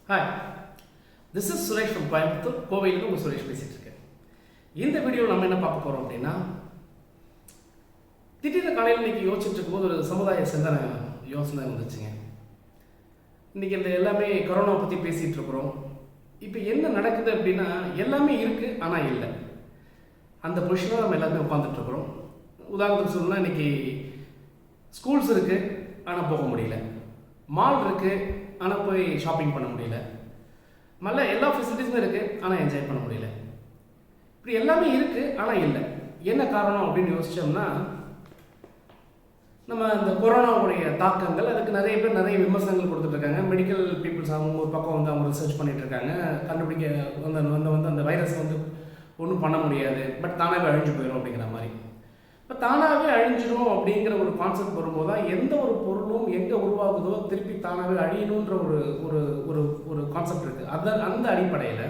Hi, this is Suresh from Coimbatore. கோவையிலிருந்து உங்கள் சுரேஷ் பேசிகிட்டு இருக்கேன். இந்த வீடியோவில் நம்ம என்ன பார்க்க போகிறோம் அப்படின்னா, திடீர்னு காலையில் இன்றைக்கி யோசிச்சுட்டு இருக்கும்போது ஒரு சமுதாய சிந்தனை யோசனை வந்துச்சுங்க. இன்றைக்கி இந்த எல்லாமே கொரோனா பற்றி பேசிகிட்டு இருக்கிறோம். இப்போ என்ன நடக்குது அப்படின்னா, எல்லாமே இருக்குது ஆனால் இல்லை, அந்த பொசிஷனில் நம்ம எல்லாருமே உட்காந்துட்ருக்குறோம். உதாரணத்துக்கு சொல்லணும்னா, இன்றைக்கி ஸ்கூல்ஸ் இருக்குது ஆனால் போக முடியல, மால் இருக்குது ஆனால் போய் ஷாப்பிங் பண்ண முடியல, எல்லா ஃபெசிலிட்டிஸும் இருக்குது ஆனால் என்ஜாய் பண்ண முடியல. இப்படி எல்லாமே இருக்குது ஆனால் இல்லை. என்ன காரணம் அப்படின்னு யோசித்தோம்னா, நம்ம இந்த கொரோனாவுடைய தாக்கங்கள், அதுக்கு நிறைய பேர் நிறைய விமர்சனங்கள் கொடுத்துட்ருக்காங்க. மெடிக்கல் பீப்புள்ஸ் அவங்க ஒரு பக்கம் வந்து அவங்க ரிசர்ச் பண்ணிகிட்ருக்காங்க. கண்டுபிடிக்க வந்து அந்த வைரஸ் வந்து ஒன்றும் பண்ண முடியாது, பட் தானாகவே அழிஞ்சு போயிடும் அப்படிங்கிற மாதிரி. இப்போ தானாகவே அழிஞ்சிடும் அப்படிங்கிற ஒரு கான்செப்ட் வரும்போது தான் எந்த ஒரு பொருளும் எங்கே உருவாகுதோ திருப்பி தானாகவே அழியணுன்ற ஒரு ஒரு ஒரு ஒரு கான்செப்ட் இருக்குது. அந்த அடிப்படையில்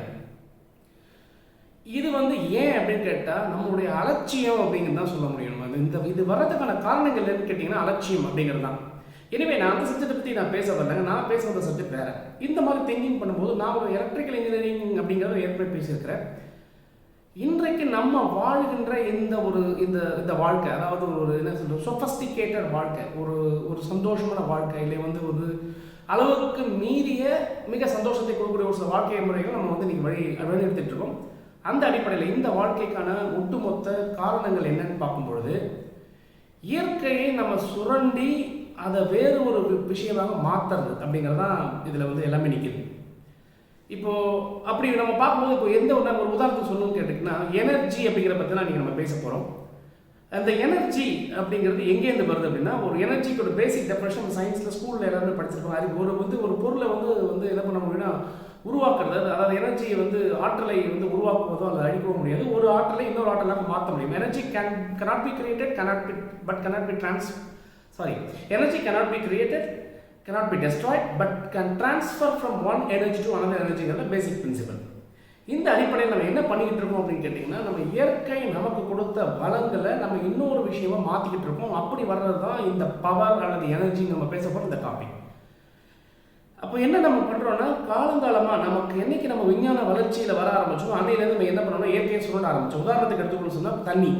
இது வந்து ஏன் அப்படின்னு கேட்டால், நம்மளுடைய அலட்சியம் அப்படிங்கிறது தான் சொல்ல முடியும். இது வர்றதுக்கான காரணங்கள் என்னன்னு கேட்டிங்கன்னா அலட்சியம் அப்படிங்கிறது தான். எனவே நான் அந்த சப்ஜெக்டை பற்றி நான் பேச வரலைங்க. நான் பேச வந்த சப்ஜெக்ட் வேறு. இந்த மாதிரி திங்கிங் பண்ணும்போது நான் ஒரு எலக்ட்ரிக்கல் இன்ஜினியரிங் அப்படிங்கிறத ஏற்கனவே பேசியிருக்கிறேன். இன்றைக்கு நம்ம வாழ்கின்ற இந்த வாழ்க்கை, அதாவது ஒரு என்ன சொல்கிறது, சொஃபஸ்டிகேட்டட் வாழ்க்கை, ஒரு சந்தோஷமான வாழ்க்கை, இல்லை வந்து ஒரு அளவுக்கு மீறிய மிக சந்தோஷத்தை கொடுக்கக்கூடிய ஒரு சில வாழ்க்கை முறைகள் நம்ம வந்து இன்றைக்கி வழிநடத்திட்டு இருக்கோம். அந்த அடிப்படையில் இந்த வாழ்க்கைக்கான ஒட்டுமொத்த காரணங்கள் என்னன்னு பார்க்கும்பொழுது, இயற்கையை நம்ம சுரண்டி அதை வேறு ஒரு விஷயமாக மாற்றுறது அப்படிங்கிறது தான் இதில் வந்து எல்லாமே நிற்கிது. இப்போது அப்படி நம்ம பார்க்கும்போது, இப்போ நம்ம ஒரு உதாரணத்துக்கு சொல்லணும்னு கேட்டிங்கன்னா, எனர்ஜி அப்படிங்கிற பற்றி தான் இன்றைக்கி நம்ம பேச போகிறோம். அந்த எனர்ஜி அப்படிங்கிறது எங்கேருந்து வருது அப்படின்னா, ஒரு எனர்ஜிக்கோட பேசிக் டெஃபினேஷன் சயின்ஸில் ஸ்கூலில் எல்லாருமே படிச்சிருப்பாங்க. அது ஒரு பொருளை வந்து என்ன பண்ண முடியும்னா உருவாக்குறது. அதாவது எனர்ஜியை வந்து ஆற்றலை வந்து உருவாக்குவதோ அல்லது அழிக்கவும் முடியாது. ஒரு ஆற்றலை இன்னொரு ஆற்றலாக மாற்ற முடியும். Energy cannot be created, cannot be created, cannot be destroyed, but can transfer from one energy to another energy. Basic principal. இந்த அடிப்படையில் நம்ம என்ன பண்ணிக்கிட்டு இருக்கோம் அப்படின்னு கேட்டிங்கன்னா, நம்ம இயற்கை நமக்கு கொடுத்த வளங்களை நம்ம இன்னொரு விஷயமா மாற்றிக்கிட்டு இருக்கோம். அப்படி வர்றது தான் இந்த பவர் அல்லது எனர்ஜி நம்ம பேச போகிற இந்த டாபிக். அப்போ என்ன நம்ம பண்ணுறோன்னா, காலங்காலமாக நமக்கு என்றைக்கு நம்ம விஞ்ஞான வளர்ச்சியில் வர ஆரம்பிச்சோம், அன்னையிலேருந்து நம்ம என்ன பண்ணோம்னா இயற்கையை சுரண்ட ஆரம்பித்தோம். உதாரணத்துக்கு எடுத்துக்கணும்னு சொன்னால், தண்ணி.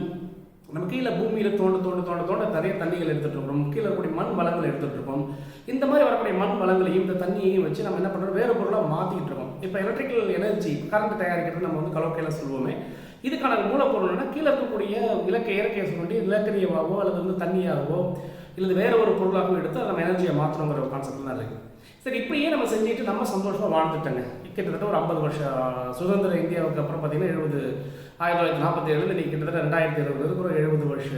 நம்ம கீழே பூமியில் தோண்ட நிறைய தண்ணிகள் எடுத்துகிட்டு இருக்கோம். கீழே இருக்கக்கூடிய மண் வளங்களை எடுத்துகிட்டு இருக்கோம். இந்த மாதிரி வரக்கூடிய மண் வளங்களையும் இந்த தண்ணியையும் வச்சு நம்ம என்ன பண்ணுறோம், வேறு பொருளாக மாற்றிக்கிட்டு இருக்கோம். இப்போ எலக்ட்ரிக்கல் எனர்ஜி, கரண்ட் தயாரிக்கிறது நம்ம வந்து கலோக்கையில் சொல்லுவோமே. இதுக்கான மூலப்பொருள்னா கீழே இருக்கக்கூடிய இயற்கையை சொல்லி நிலக்கரியவாகவோ அல்லது வந்து தண்ணியாகவோ இல்லை வேறு ஒரு பொருளாகவும் எடுத்து அதை நம்ம எனர்ஜியை மாற்றணுங்கிற ஒரு கான்செப்ட் தான் இருக்குது. சரி, இப்படியே நம்ம செஞ்சுட்டு நம்ம சந்தோஷமாக வாழ்ந்துட்டோங்க. கிட்டத்தட்ட ஒரு 50 வருஷம் சுதந்திர இந்தியாவுக்கு அப்புறம் பார்த்தீங்கன்னா 1947 இன்றைக்கி கிட்டத்தட்ட 2020 இருக்கிற 70 வருஷ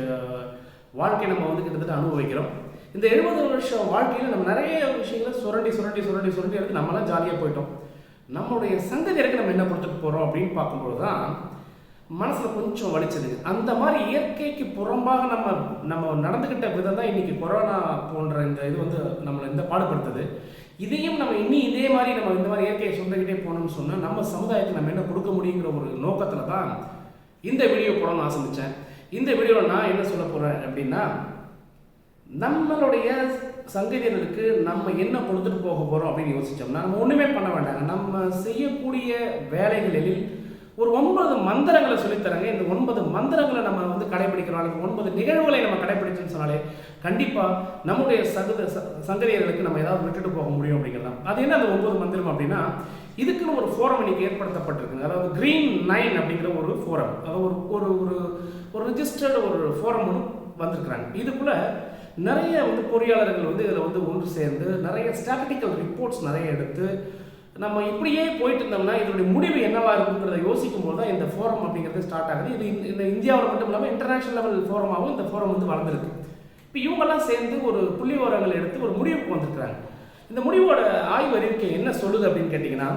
வாழ்க்கை நம்ம வந்து கிட்டத்தட்ட அனுபவிக்கிறோம். இந்த 70 வருஷம் வாழ்க்கையில் நம்ம நிறைய விஷயங்களை சுரண்டி எடுத்து நம்மளாம் ஜாலியாக போயிட்டோம். நம்மளுடைய சந்ததியருக்கு நம்ம என்ன கொடுத்துட்டு போகிறோம் அப்படின்னு பார்க்கும்போது தான் மனசில் கொஞ்சம் வலிச்சது. அந்த மாதிரி இயற்கைக்கு புறம்பாக நம்ம நடந்துக்கிட்ட விதம் தான் இன்றைக்கி கொரோனா போன்ற இது வந்து நம்மளை இந்த பாடுபடுத்துது. இதையும் நம்ம இதே மாதிரி நம்ம இந்த மாதிரி இயற்கையை சொந்தக்கிட்டே போனோம்னு சொன்னால் நம்ம சமுதாயத்துக்கு நம்ம என்ன கொடுக்க முடியுங்கிற ஒரு நோக்கத்தில் தான் இந்த வீடியோ போடணும்னு ஆசைச்சேன். இந்த வீடியோவில் நான் என்ன சொல்ல போகிறேன் அப்படின்னா, நம்மளுடைய சங்கதியினருக்கு நம்ம என்ன கொடுத்துட்டு போக போகிறோம் அப்படின்னு யோசித்தோம்னா, நம்ம ஒன்றுமே பண்ண வேண்டாங்க. நம்ம செய்யக்கூடிய வேலைகளில் ஒரு 9 மந்திரங்களை சொல்லித்தராங்க. இந்த 9 மந்திரங்களை நம்ம வந்து கடைபிடிக்கிறோம், 9 நிகழ்வுகளை நம்ம கடைபிடிச்சோன்னு சொன்னாலே கண்டிப்பாக நம்முடைய சங்கதியர்களுக்கு நம்ம ஏதாவது விட்டுட்டு போக முடியும் அப்படிங்கிறது தான். அது என்ன அந்த 9 மந்திரம் அப்படின்னா, இதுக்குன்னு ஒரு ஃபோரம் இன்னைக்கு ஏற்படுத்தப்பட்டிருக்குங்க. அதாவது Cbe Nine அப்படிங்கிற ஒரு ஃபோரம், அதாவது ஒரு ரிஜிஸ்டர்டு ஒரு ஃபோரம் ஒன்று வந்திருக்கிறாங்க. இதுக்குள்ளே நிறைய வந்து பொறியாளர்கள் வந்து இதில் வந்து ஒன்று சேர்ந்து நிறைய ஸ்டாட்டிஸ்டிக்கல் ரிப்போர்ட்ஸ் நிறைய எடுத்து நம்ம இப்படியே போயிட்டு இருந்தோம்னா இதனுடைய முடிவு என்னவா இருக்குங்கிறத யோசிக்கும் போது தான் இந்த ஃபோரம் அப்படிங்கிறது ஸ்டார்ட் ஆகுது. இது இந்த இந்தியாவில் மட்டும் இல்லாமல் இன்டர்நேஷனல் லெவல் ஃபோரமாகவும் இந்த ஃபோரம் வந்து வளர்ந்துருக்கு. இப்போ இவங்கெல்லாம் சேர்ந்து ஒரு புள்ளி விவரங்கள் எடுத்து ஒரு முடிவுக்கு வந்திருக்கிறாங்க. இந்த முடிவோட ஆய்வு அறிக்கை என்ன சொல்லுது அப்படின்னு கேட்டிங்கன்னா,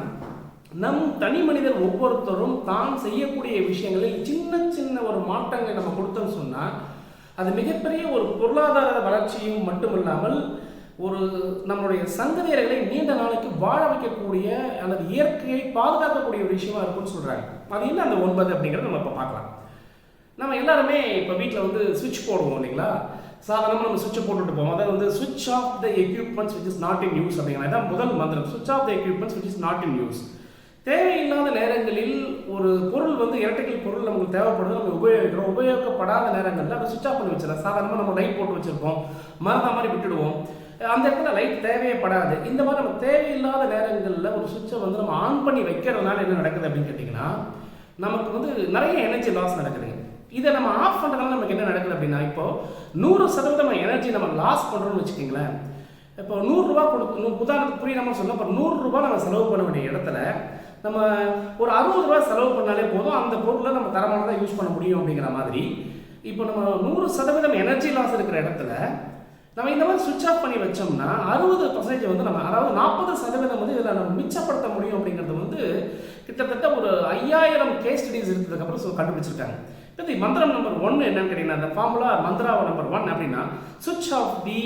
நம் தனி மனிதர் ஒவ்வொருத்தரும் தான் செய்யக்கூடிய விஷயங்களில் சின்ன ஒரு மாற்றங்களை நம்ம கொடுத்தோம்னு சொன்னால் அது மிகப்பெரிய ஒரு பொருளாதார வளர்ச்சியும் மட்டும் இல்லாமல் நம்மளுடைய சந்ததியர்களை நீண்ட நாளைக்கு வாழ வைக்கக்கூடிய அல்லது இயற்கையை பாதுகாக்கக்கூடிய ஒரு விஷயமா இருக்குன்னு சொல்கிறாங்க. அது என்ன அந்த 9 அப்படிங்கிறத நம்ம இப்போ பார்க்கலாம். நம்ம எல்லாருமே இப்போ வீட்டில் வந்து சுவிட்ச் போடுவோம் இல்லைங்களா? சாதாரணமாக நம்ம சுவிட்சை போட்டுட்டு போவோம். அதாவது வந்து சுவிட்ச் off the equipments which is not in use அப்படிங்கிறது தான் முதல் மந்திரம். சுவிட்ச் off the equipments which is not in use. தேவையில்லாத நேரங்களில் ஒரு பொருள் வந்து எலக்ட்ரிக்கல் பொருள் நமக்கு தேவைப்படுது, நம்ம உபயோகிக்கிறோம். உபயோகப்படாத நேரங்களில் அதை சுவிட்ச் ஆஃப் பண்ணி வச்சிடலாம். சாதாரணமாக நம்ம லைட் போட்டு வச்சுருப்போம், மறந்த மாதிரி விட்டுடுவோம். அந்த இடத்துல லைட் தேவைப்படாது. இந்த மாதிரி நம்ம தேவையில்லாத நேரங்களில் ஒரு சுவிட்சை வந்து நம்ம ஆன் பண்ணி வைக்கிறதுனால என்ன நடக்குது அப்படின்னு கேட்டிங்கன்னா, நமக்கு வந்து நிறைய எனர்ஜி லாஸ் நடக்குதுங்க. இதை நம்ம ஆஃப் பண்ணுறதுனால நமக்கு என்ன நடக்குது அப்படின்னா, இப்போ 100% எனர்ஜி நம்ம லாஸ் பண்ணுறோம்னு வச்சுக்கிங்களேன். இப்போ 100 ரூபா கொடுத்து, உதாரணத்துக்கு புரியாமல் சொன்னால், இப்போ 100 ரூபா நம்ம செலவு பண்ண வேண்டிய இடத்துல நம்ம ஒரு 60 ரூபா செலவு பண்ணாலே போதும், அந்த பொருளை நம்ம தரமானதாக யூஸ் பண்ண முடியும் அப்படிங்கிற மாதிரி. இப்போ நம்ம 100% எனர்ஜி லாஸ் இருக்கிற இடத்துல நம்ம இந்த மாதிரி சுவிட்ச் ஆஃப் பண்ணி வச்சோம்னா 60% வந்து நம்ம, அதாவது 40% வந்து இதில் நம்ம மிச்சப்படுத்த முடியும் அப்படிங்கிறது வந்து கிட்டத்தட்ட ஒரு 5000 கேஸ் ஸ்டடிஸ் இருக்கிறதுக்கப்புறம் கண்டுபிடிச்சிருக்காங்க. இது மந்திரம் நம்பர் 1 என்னன்னு கேட்டீங்கன்னா, அந்த ஃபார்முலா மந்திரா நம்பர் 1 அப்படின்னா சுவிட்ச் of the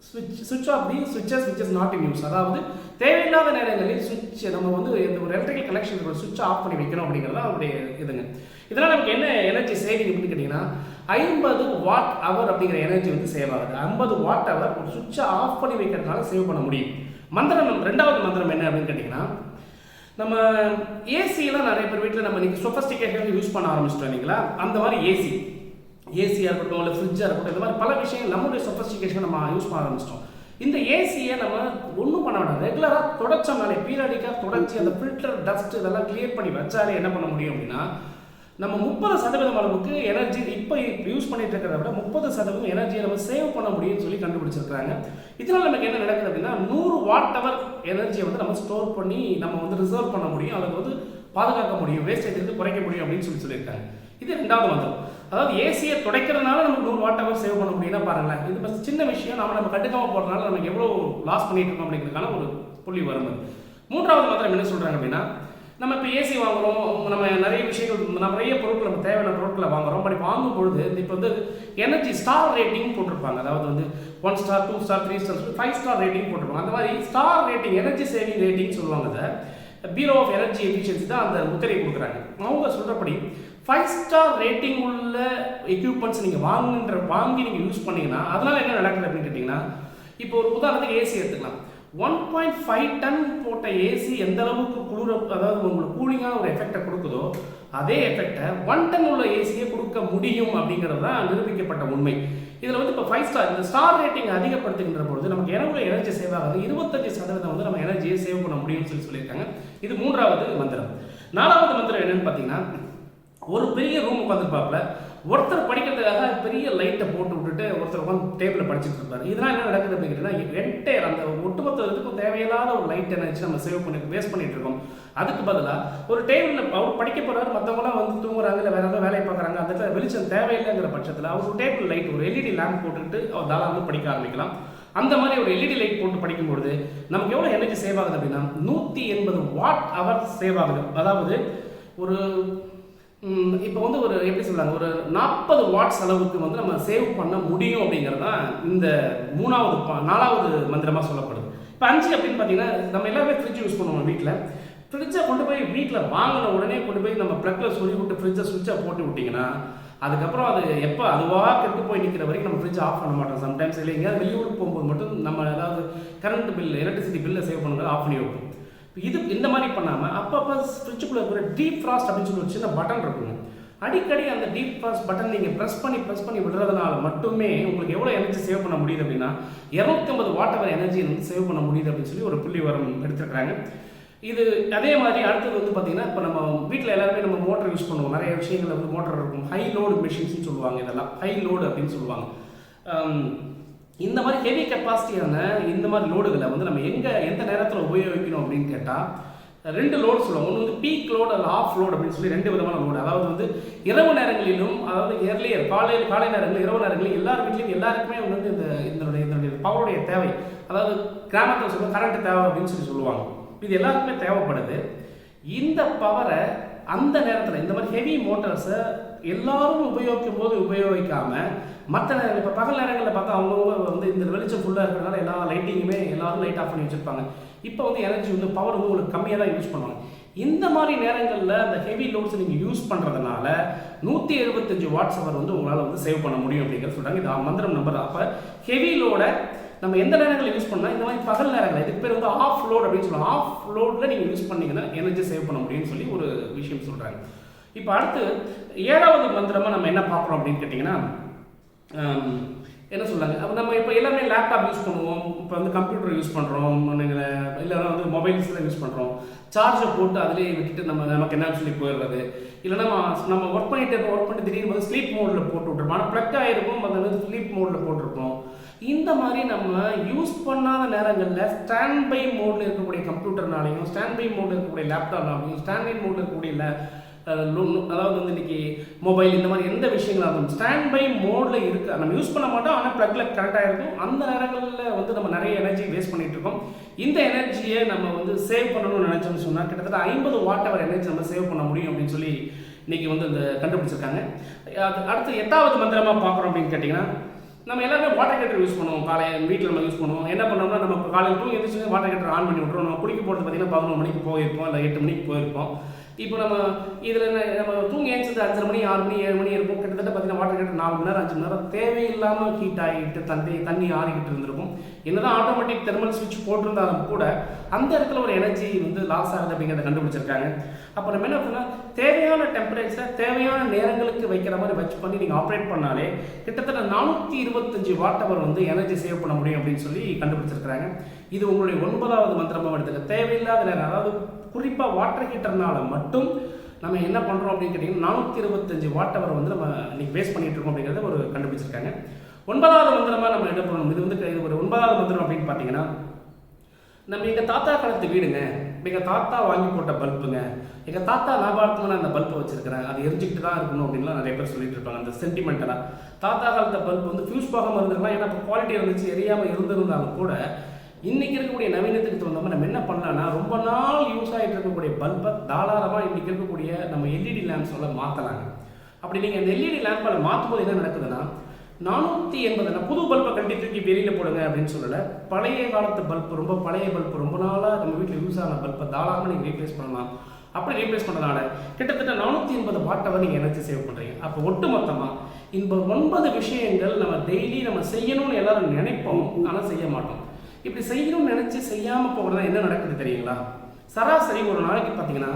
சுவிட்சஸ் which is not in use. அதாவது தேவையில்லாத நேரங்களில் சுவிட்ச் நம்ம வந்து இந்த ஒரு எலக்ட்ரிக்கல் கனெக்ஷன் சுவிட்ச் ஆஃப் பண்ணி வைக்கணும் அப்படிங்கிறது அவருடைய இதுங்க. இதனால் நமக்கு என்ன எனர்ஜி சேவிங் அப்படின்னு கேட்டிங்கன்னா, 50 வாட் அவர் அப்படிங்கிற எனர்ஜி வந்து சேவ் ஆகுது. 50 வாட் அவர் ஒரு சுவிட்சை ஆஃப் பண்ணி வைக்கிறதுனால சேவ் பண்ண முடியும். மந்திரம் 2வது மந்திரம் என்ன அப்படின்னு கேட்டிங்கன்னா, நம்ம ஏசியெல்லாம் நிறைய பேர் வீட்டில் நம்ம நீங்கள் சொஃபஸ்டிகேஷன் யூஸ் பண்ண ஆரம்பிச்சிட்டோம் இல்லைங்களா. அந்த மாதிரி ஏசியாக இருக்கட்டும், இல்லை ஃப்ரிட்ஜாக இருக்கட்டும், இந்த மாதிரி பல விஷயங்கள் நம்மளுடைய சொஃபஸ்டிகேஷன் நம்ம யூஸ் பண்ண ஆரம்பிச்சிட்டோம். இந்த ஏசியை நம்ம ஒன்றும் பண்ண வேண்டாம், ரெகுலராக தொடச்சோம்னாலே, பீரியாடிக்காக தொடச்சி அந்த ஃபில்டர் டஸ்ட் இதெல்லாம் கிளியர் பண்ணி வச்சாலே என்ன பண்ண முடியும் அப்படின்னா, நம்ம 30% அளவுக்கு எனர்ஜி இப்போ யூஸ் பண்ணிட்டு இருக்கிறத விட 30% எனர்ஜியை நம்ம சேவ் பண்ண முடியும்னு சொல்லி கண்டுபிடிச்சிருக்காங்க. இதனால் நமக்கு என்ன நடக்குது அப்படின்னா, 100 வாட் அவர் எனர்ஜியை வந்து நம்ம ஸ்டோர் பண்ணி நம்ம வந்து ரிசர்வ் பண்ண முடியும், அல்லது வந்து பாதுகாக்க முடியும், வேஸ்டேஜ் இருந்து குறைக்க முடியும் அப்படின்னு சொல்லியிருக்காங்க. இது 2வது மந்திரம். அதாவது ஏசியை துடைக்கிறதுனால நமக்கு 100 வாட் அவர் சேவ் பண்ண முடியும்னா பாருங்களேன். இது பஸ் சின்ன விஷயம், நம்ம கண்டுக்காம போகிறதுனால நமக்கு எவ்வளோ லாஸ் பண்ணிட்டு இருக்கோம் அப்படிங்கிறதுக்கான ஒரு புள்ளி வரும். 3வது மந்திரம் என்ன சொல்கிறாங்க அப்படின்னா, நம்ம இப்போ ஏசி வாங்குகிறோம், நம்ம நிறைய விஷயங்கள், நிறைய பொருட்கள், நம்ம தேவையான பொருட்களை வாங்குகிறோம். பட் வாங்கும் பொழுது இப்போ வந்து எனர்ஜி ஸ்டார் ரேட்டிங் போட்டிருப்பாங்க. அதாவது வந்து 1 star 2 star 3 star 5 star rating போட்டிருப்பாங்க. அந்த மாதிரி star rating, energy saving rating சொல்லுவாங்க. அதை பியூரோ ஆஃப் எனர்ஜி எஃபிஷியன்சி தான் அந்த முத்திரை கொடுக்குறாங்க. அவங்க சொல்கிறபடி 5 ஸ்டார் ரேட்டிங் உள்ள எக்யூப்மெண்ட்ஸ் நீங்கள் வாங்கி நீங்கள் யூஸ் பண்ணிங்கன்னா அதனால் என்ன நடக்குது அப்படின்னு கேட்டிங்கன்னா, இப்போ ஒரு உதாரணத்துக்கு ஏசி எடுத்துக்கலாம். 1.5 டன் போட்ட ஏசி எந்த அளவுக்கு அதாவது உங்களுக்கு கூலிங்கான ஒரு எஃபெக்டை கொடுக்குதோ அதே எஃபெக்டை 1 டன் உள்ள ஏசியை கொடுக்க முடியும் அப்படிங்கிறது தான் நிரூபிக்கப்பட்ட உண்மை. இதில் வந்து இப்போ 5 ஸ்டார், இந்த ஸ்டார் ரேட்டிங் அதிகப்படுத்துகின்ற பொழுது நமக்கு எவ்வளோ எனர்ஜி சேவ் ஆகுது, 25% வந்து நம்ம எனர்ஜியை சேவ் பண்ண முடியும்னு சொல்லியிருக்காங்க. இது 3வது மந்திரம். 4வது மந்திரம் என்னன்னு பார்த்தீங்கன்னா, ஒரு பெரிய ரூம் உட்காந்துருப்பாப்புல, ஒருத்தர் படிக்கிறதுக்காக பெரிய லைட்டை போட்டு விட்டுட்டு ஒருத்தர் உட்காந்து டேபிளில் படிச்சுட்டு இருப்பாரு. இதனால் என்ன நடக்குது அப்படிங்கிறதுனா, என்டையர் அந்த ஒட்டுமொத்த இதுக்கும் தேவையில்லாத ஒரு லைட் எனர்ஜி நம்ம வேஸ்ட் பண்ணிட்டு இருக்கோம். அதுக்கு பதிலாக ஒரு டேபிளில் அவர் படிக்க போகிறாரு, மற்றவங்களாம் வந்து தூங்குறாங்க, இல்லை வேற ஏதாவது வேலையை பார்க்குறாங்க, அந்த இடத்துல வெளிச்சம் தேவையில்லைங்கிற பட்சத்தில் அவர் ஒரு டேபிள் லைட், ஒரு எல்இடி லேம்ப் போட்டுக்கிட்டு அவர் தாராளமாக படிக்க ஆரம்பிக்கலாம். அந்த மாதிரி ஒரு எல்இடி லைட் போட்டு படிக்கும்பொழுது நமக்கு எவ்வளோ எனர்ஜி சேவ் ஆகுது அப்படின்னா 180 வாட் அவர் சேவ் ஆகுது. அதாவது ஒரு இப்போ வந்து ஒரு எப்படி சொல்கிறாங்க, ஒரு 40 வாட்ஸ் அளவுக்கு வந்து நம்ம சேவ் பண்ண முடியும் அப்படிங்கிறது தான் இந்த 4வது மந்திரமாக சொல்லப்படுது. இப்போ 5 அப்படின்னு பார்த்தீங்கன்னா, நம்ம எல்லாமே ஃப்ரிட்ஜ் யூஸ் பண்ணுவோம் வீட்டில். ஃப்ரிட்ஜை கொண்டு போய் வீட்டில் வாங்கின உடனே கொண்டு போய் நம்ம ப்ளக்கில் சொல்லி விட்டு ஃப்ரிட்ஜை சுவிட்சை போட்டு விட்டிங்கன்னா, அதுக்கப்புறம் அது எப்போ அதுவாக கெட்டு போய் நிற்கிற வரைக்கும் நம்ம ஃப்ரிட்ஜ் ஆஃப் பண்ண மாட்டோம். சம்டைம்ஸ் இல்லை, எங்கேயாவது வெளியூருக்கு போகும்போது மட்டும் நம்ம ஏதாவது கரண்ட் பில், எலக்ட்ரிசிட்டி பில்லை சேவ் பண்ணுறது ஆஃப் பண்ணி வைப்போம். இது இந்த மாதிரி பண்ணாமல் அப்பப்போ ஃப்ரிட்ஜுக்குள்ளே இருக்கிற டீப் ஃப்ராஸ்ட் அப்படின்னு சொல்லி ஒரு சின்ன பட்டன் இருக்குங்க. அடிக்கடி அந்த டீப் ஃப்ராஸ்ட் பட்டன் நீங்கள் ப்ரெஸ் பண்ணி விடுறதுனால மட்டுமே உங்களுக்கு எவ்வளோ எனர்ஜி சேவ் பண்ண முடியுது அப்படின்னா 250 வாட் அவர் எனர்ஜி வந்து சேவ் பண்ண முடியுது அப்படின்னு சொல்லி ஒரு புள்ளி வரம் எடுத்துருக்காங்க. இது அதே மாதிரி அடுத்தது வந்து பார்த்தீங்கன்னா, இப்போ நம்ம வீட்டில் எல்லாருமே நம்ம மோட்டர் யூஸ் பண்ணுவோம். நிறைய விஷயங்கள் வந்து மோட்டர் இருக்கும். ஹை லோடு மிஷின்ஸ்னு சொல்லுவாங்க. இதெல்லாம் ஹை லோடு அப்படின்னு சொல்லுவாங்க. இந்த மாதிரி ஹெவி கெப்பாசிட்டியான இந்த மாதிரி லோடுகளை வந்து நம்ம எந்த நேரத்தில் உபயோகிக்கணும் அப்படின்னு கேட்டால் 2 லோடு சொல்லுவாங்க. ஒன்று வந்து பீக் லோடு, அது ஆஃப் லோடு அப்படின்னு சொல்லி 2 விதமான லோடு. அதாவது வந்து இரவு நேரங்களிலும், அதாவது ஏர்லியர் காலை நேரங்களில், இரவு நேரங்களில் எல்லார் வீட்லையும் எல்லாருக்குமே வந்து இதனுடைய பவருடைய தேவை, அதாவது கிராமத்தில் சொல்ல கரண்ட் தேவை அப்படின்னு சொல்லுவாங்க. இது எல்லாருக்குமே தேவைப்படுது. இந்த பவரை அந்த நேரத்தில் இந்த மாதிரி ஹெவி மோட்டார்ஸை எல்லாரும் உபயோகிக்கும் போது உபயோகிக்காமல் மற்ற நேரங்கள், இப்போ பகல் நேரங்களில் பார்த்தா அவங்கவுங்க வந்து இந்த வெளிச்சம் ஃபுல்லாக இருக்கிறதுனால எல்லா லைட்டிங்குமே எல்லாரும் லைட் ஆஃப் பண்ணி வச்சுருப்பாங்க. இப்போ வந்து எனர்ஜி வந்து பவர் வந்து உங்களுக்கு கம்மியாக தான் யூஸ் பண்ணுவாங்க. இந்த மாதிரி நேரங்களில் அந்த ஹெவி லோட்ஸ் நீங்கள் யூஸ் பண்ணுறதுனால 175 வாட்ஸ் அவர் வந்து உங்களால் வந்து சேவ் பண்ண முடியும் அப்படிங்கிறது சொல்கிறாங்க. இது மந்திரம் நம்பர். அப்போ ஹெவி லோடை நம்ம எந்த நேரங்களில் யூஸ் பண்ணால் இந்த மாதிரி பகல் நேரங்கள் இதுக்கு பேர் வந்து ஆஃப் லோட் அப்படின்னு சொல்லுவாங்க. ஆஃப் லோடில் நீங்கள் யூஸ் பண்ணிங்கன்னா எனர்ஜி சேவ் பண்ண முடியும்னு சொல்லி ஒரு விஷயம் சொல்கிறாங்க. இப்போ அடுத்து 7வது மந்திரமாக நம்ம என்ன பார்க்குறோம் அப்படின்னு கேட்டிங்கன்னா என்ன சொல்கிறாங்க, அப்போ நம்ம இப்போ எல்லாமே லேப்டாப் யூஸ் பண்ணுவோம், இப்போ வந்து கம்ப்யூட்டர் யூஸ் பண்ணுறோம், நீங்கள் இல்லைனா வந்து மொபைல்ஸில் யூஸ் பண்ணுறோம், சார்ஜை போட்டு அதிலே விட்டுட்டு நமக்கு என்ன சொல்லி போயிடுறது, இல்லைனா நம்ம ஒர்க் பண்ணிட்டு திடீர்னு வந்து ஸ்லீப் மோடில் போட்டு விட்டுருப்போம். ஆனால் ப்ளக் ஆகிருக்கும், அதை வந்து ஸ்லீப் மோடில் போட்டிருப்போம். இந்த மாதிரி நம்ம யூஸ் பண்ணாத நேரங்களில் ஸ்டாண்ட் பை மோடில் இருக்கக்கூடிய கம்ப்யூட்டர்னாலையும் ஸ்டாண்ட் பை மோடில் இருக்கக்கூடிய லேப்டாப்னாலையும் ஸ்டாண்ட் பை மோடில் இருக்கக்கூடிய அதாவது வந்து இன்னைக்கு மொபைல் இந்த மாதிரி எந்த விஷயங்களாகும் ஸ்டாண்ட் பை மோடில் இருக்கு, நம்ம யூஸ் பண்ண மாட்டோம், ஆனால் ப்ளக்ல கரெக்டாக இருக்கும். அந்த நேரங்களில் வந்து நம்ம நிறைய எனர்ஜி வேஸ்ட் பண்ணிட்டு இருக்கோம். இந்த எனர்ஜியை நம்ம வந்து சேவ் பண்ணணும்னு நினைச்சோம்னு சொன்னால் கிட்டத்தட்ட 50 வாட் அவர் எனர்ஜி நம்ம சேவ் பண்ண முடியும் அப்படின்னு சொல்லி இன்னைக்கு வந்து இந்த கண்டுபிடிச்சிருக்காங்க. அடுத்து 8வது மந்திரமாக பார்க்குறோம் அப்படின்னு கேட்டிங்கன்னா, நம்ம எல்லாருமே வாட்டர் ஹீட்டர் யூஸ் பண்ணுவோம். காலையில் வீட்டில் நம்ம யூஸ் பண்ணுவோம். என்ன பண்ணோம்னா, நம்ம காலையில் தூங்கி எழுந்திரிச்சு வாட்டர் ஹீட்டர் ஆன் பண்ணி விட்ருவோம். நம்ம குளிக்க போகிறது பார்த்தீங்கன்னா 11 மணிக்கு போயிருப்போம், இல்லை 8 மணிக்கு போயிருப்போம். இப்போ நம்ம இதில் நம்ம தூங்கி எழுந்தது 5:30 மணி 6 மணி 7 மணி இருக்கும். கிட்டத்தட்ட பார்த்தீங்கன்னா வாட்டர் ஹீட்டர் 4 மணி நேரம் 5 மணி நேரம் தேவையில்லாமல் ஹீட் ஆகிட்டு தண்ணி ஆறிக்கிட்டு இருந்திருக்கும். என்னதான் ஆட்டோமேட்டிக் தெர்மல் ஸ்விட்ச் போட்டிருந்தாலும் கூட அந்த இடத்துல ஒரு எனர்ஜி வந்து லாஸ் ஆகுது அப்படிங்கிறத கண்டுபிடிச்சிருக்காங்க. அப்போ நம்ம என்ன பண்ணால் தேவையான டெம்பரேச்சர் தேவையான நேரங்களுக்கு வைக்கிற மாதிரி வச்சு பண்ணி நீங்கள் ஆப்ரேட் பண்ணாலே கிட்டத்தட்ட 425 வாட் அவர் வந்து எனர்ஜி சேவ் பண்ண முடியும் அப்படின்னு சொல்லி கண்டுபிடிச்சிருக்கிறாங்க. இது உங்களுடைய 9வது மந்திரமாக எடுத்துக்க தேவையில்லாத நேரம், அதாவது குறிப்பாக வாட்டர் ஹீட்டர்னால மட்டும் நம்ம என்ன பண்ணுறோம் அப்படின்னு கேட்டிங்கன்னா 425 வாட் அவர் வந்து நம்ம இன்னைக்கு வேஸ்ட் பண்ணிட்டு இருக்கோம் அப்படிங்கிறத ஒரு கண்டுபிடிச்சிருக்காங்க. 9வது மந்திரமாக நம்ம என்ன பண்ணணும், இது வந்து ஒரு 9வது மந்திரம் அப்படின்னு பார்த்தீங்கன்னா, நம்ம எங்கள் தாத்தா காலத்து வீடுங்க, எங்கள் தாத்தா வாங்கி போட்ட பல்புங்க, எங்கள் தாத்தா ஞாபகமாக நான் அந்த பல்பை வச்சிருக்கிறேன், அது எரிஞ்சிக்கிட்டு தான் இருக்கணும் அப்படின்லாம் நிறைய பேர் சொல்லிட்டு இருப்பாங்க. அந்த சென்டிமெண்டலாக தாத்தா காலத்து பல்ப் வந்து ஃபியூஸ் போகாமல் இருந்திருக்கலாம், ஏன்னா இப்போ குவாலிட்டி இருந்துச்சு, எரியாமல் இருந்திருந்தாலும் கூட இன்னைக்கு இருக்கக்கூடிய நவீனத்துக்கு தகுந்த மாதிரி நம்ம என்ன பண்ணலாம்னா, ரொம்ப நாள் யூஸ் ஆகிட்டு இருக்கக்கூடிய பல்பை தாராளமாக இன்னைக்கு இருக்கக்கூடிய நம்ம எல்இடி லேம்ப்ஸோட மாற்றலாங்க. அப்படி நீங்கள் அந்த எல்இடி லேம்பால் மாற்றும் போது என்ன நடக்குதுன்னா, 480 புது பல்பை கட்டி தூக்கி வெளியில் போடுங்க அப்படின்னு சொல்லலை. பழைய காலத்து பல்ப், ரொம்ப பழைய பல்ப், ரொம்ப நாளாக நம்ம வீட்டில் யூஸ் ஆன பல்பை தாராளமாக நீங்கள் ரீப்ளேஸ் பண்ணலாம். அப்படி ரீப்ளேஸ் பண்ணனால கிட்டத்தட்ட 480 வாட் அவர் நீங்கள் எனர்ஜி சேவ் பண்ணுறீங்க. அப்போ ஒட்டு மொத்தமாக இந்த 9 விஷயங்கள் நம்ம டெய்லி நம்ம செய்யணும்னு எல்லாரும் நினைப்போம், ஆனால் செய்ய மாட்டோம். இப்படி செய்யணும்னு நினச்சி செய்யாமல் போகிறதா என்ன நடக்குது தெரியுங்களா? சராசரி ஒரு நாளைக்கு பார்த்தீங்கன்னா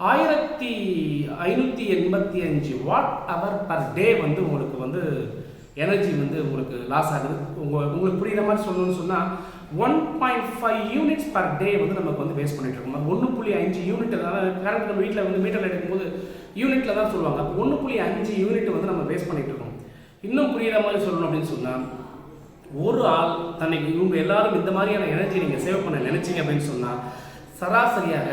1585 வாட் அவர் பர் டே வந்து உங்களுக்கு வந்து எனர்ஜி வந்து உங்களுக்கு லாஸ் ஆகுது. உங்களுக்கு புரியுற மாதிரி சொல்லணும்னு சொன்னால் 1.5 யூனிட்ஸ் பர் டே வந்து நமக்கு வந்து வேஸ்ட் பண்ணிட்டு இருக்கோம். 1.5 யூனிட், அதாவது கரண்ட் நம்ம வீட்டில் வந்து மீட்டரில் எடுக்கும்போது யூனிட்டில் தான் சொல்லுவாங்க. அப்போ 1.5 யூனிட் வந்து நம்ம வேஸ்ட் பண்ணிட்டு இருக்கோம். இன்னும் புரியுற மாதிரி சொல்லணும் அப்படின்னு சொன்னால், ஒரு ஆள் தன்னைக்கு இவங்க எல்லாரும் இந்த மாதிரியான எனர்ஜி நீங்கள் சேவ் பண்ண நினைச்சிங்க அப்படின்னு சொன்னால் சராசரியாக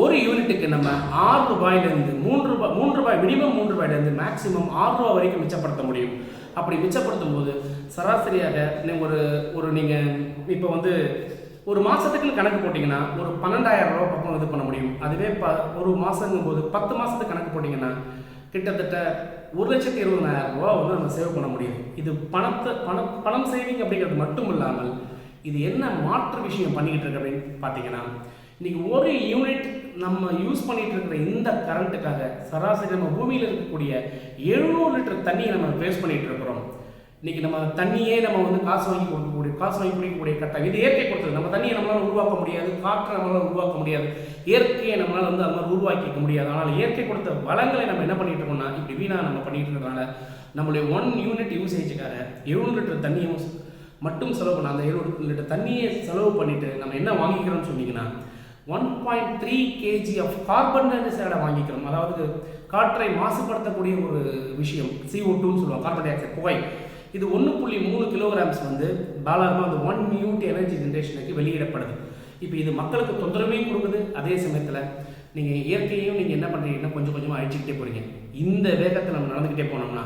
ஒரு யூனிட்டுக்கு நம்ம 6 ரூபாயிலேருந்து 3 ரூபாய் மினிமம் 3 ரூபாயிலேருந்து மேக்ஸிமம் 6 ரூபா வரைக்கும் மிச்சப்படுத்த முடியும். அப்படி மிச்சப்படுத்தும் போது சராசரியாக நீங்கள் இப்போ வந்து ஒரு மாதத்துக்குன்னு கணக்கு போட்டிங்கன்னா ஒரு 12,000 ரூபா பக்கம் இது பண்ண முடியும். அதுவே ஒரு மாதங்கும் போது 10 மாதத்துக்கு கணக்கு போட்டிங்கன்னா கிட்டத்தட்ட 1,20,000 ரூபா வந்து நம்ம சேவ் பண்ண முடியும். இது பணம் சேவிங் அப்படிங்கிறது மட்டும் இல்லாமல் இது என்ன மாற்று விஷயம் பண்ணிக்கிட்டு இருக்கு அப்படின்னு பார்த்தீங்கன்னா, இன்னைக்கு ஒரு யூனிட் நம்ம யூஸ் பண்ணிட்டு இருக்கிற இந்த கரண்ட்டுக்காக சராசரி நம்ம பூமியில் இருக்கக்கூடிய 700 லிட்டர் தண்ணியை நம்ம வேஸ்ட் பண்ணிட்டு இருக்கிறோம். இன்னைக்கு நம்ம தண்ணியே நம்ம வந்து காசு வாங்கி குடிக்கக்கூடிய கட்டாயம். இது இயற்கை கொடுத்தது. நம்ம தண்ணியை நம்மளால உருவாக்க முடியாது, காற்றை நம்மளால உருவாக்க முடியாது, இயற்கையை நம்மளால வந்து அது மாதிரி உருவாக்கிக்க முடியாது. ஆனால் இயற்கை கொடுத்த வளங்களை நம்ம என்ன பண்ணிட்டு இருக்கோம்னா இப்படி வீணா நம்ம பண்ணிட்டு இருக்கிறதுனால நம்மளுடைய 1 யூனிட் யூசேஜுக்காக 700 லிட்டர் தண்ணியை மட்டும் செலவு பண்ண அந்த 700 லிட்டர் தண்ணியை செலவு பண்ணிட்டு நம்ம என்ன வாங்கிக்கிறோம்னு சொன்னீங்கன்னா 1.3 kg ஆஃப் கார்பன் டை ஆக்சைடை வாங்கிக்கிறோம். அதாவது காற்றை மாசுபடுத்தக்கூடிய ஒரு விஷயம் CO2ன்னு சொல்லுவாங்க, கார்பன் டை ஆக்சைடு புகை. இது 1.3 கிலோகிராம்ஸ் வந்து தாராளமாக அந்த 1 யூனிட் எனர்ஜி ஜென்ரேஷனுக்கு வெளியிடப்படுது. இப்போ இது மக்களுக்கு தொந்தரவையும் கொடுக்குது, அதே சமயத்தில் நீங்கள் இயற்கையையும் நீங்கள் என்ன பண்ணுறீங்கன்னா கொஞ்சம் கொஞ்சமாக அழிச்சிக்கிட்டே போகிறீங்க. இந்த வேகத்தில் நம்ம நடந்துக்கிட்டே போனோம்னா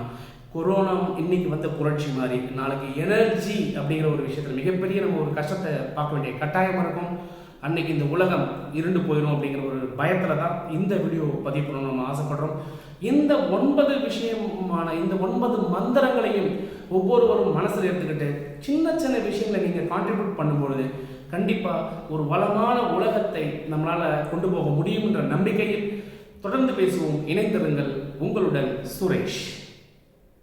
கொரோனா இன்னைக்கு வந்த புரட்சி மாதிரி நாளைக்கு எனர்ஜி அப்படிங்கிற ஒரு விஷயத்தில் மிகப்பெரிய நம்ம ஒரு கஷ்டத்தை பார்க்க வேண்டிய கட்டாயமாக இருக்கும். அன்னைக்கு இந்த உலகம் இருண்டு போயிடும் அப்படிங்கிற ஒரு பயத்தில் தான் இந்த வீடியோ பதிவு பண்ணணும்னு நம்ம ஆசைப்படுறோம். இந்த 9 விஷயமான இந்த 9 மந்திரங்களையும் ஒவ்வொருவரும் மனசில் எடுத்துக்கிட்டு சின்ன சின்ன விஷயங்களை நீங்கள் கான்ட்ரிபியூட் பண்ணும்பொழுது கண்டிப்பாக ஒரு வளமான உலகத்தை நம்மளால் கொண்டு போக முடியும்ன்ற நம்பிக்கையில் தொடர்ந்து பேசுவோம். இணைந்திருங்கள். உங்களுடன் சுரேஷ்.